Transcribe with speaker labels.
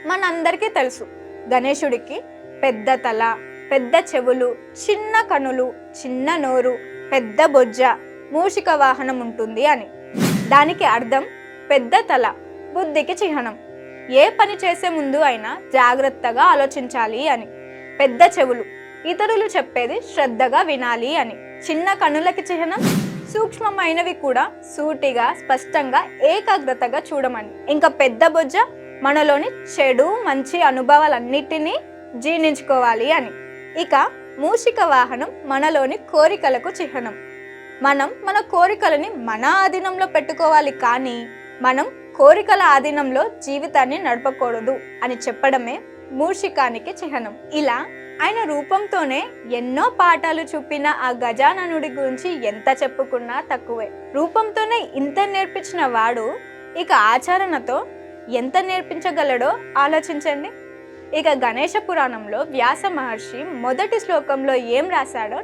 Speaker 1: మనందరికీ తెలుసు, గణేశుడికి పెద్ద తల, పెద్ద చెవులు, చిన్న కనులు, చిన్న నోరు, పెద్ద బొజ్జ, మూషిక వాహనం ఉంటుంది అని. దానికి అర్థం పెద్ద తల బుద్ధికి చిహ్నం, ఏ పని చేసే ముందు అయినా జాగ్రత్తగా ఆలోచించాలి అని. పెద్ద చెవులు ఇతరులు చెప్పేది శ్రద్ధగా వినాలి అని. చిన్న కనులకి చిహ్నం సూక్ష్మమైనవి కూడా సూటిగా స్పష్టంగా ఏకాగ్రతగా చూడమని. ఇంకా పెద్ద బొజ్జ మనలోని చెడు మంచి అనుభవాలన్నిటినీ జీర్ణించుకోవాలి అని. ఇక మూషిక వాహనం మనలోని కోరికలకు చిహ్నం. మనం మన కోరికలని మన ఆధీనంలో పెట్టుకోవాలి, కానీ మనం కోరికల ఆధీనంలో జీవితాన్ని నడపకూడదు అని చెప్పడమే మూషికానికి చిహ్నం. ఇలా ఆయన రూపంతోనే ఎన్నో పాఠాలు చూపిన ఆ గజాననుడి గురించి ఎంత చెప్పుకున్నా తక్కువే. రూపంతోనే ఇంత నేర్పించిన వాడు ఇక ఆచరణతో ఎంత నేర్పించగలడో ఆలోచించండి. ఇక గణేశ పురాణంలో వ్యాస మహర్షి మొదటి శ్లోకంలో ఏం రాశాడో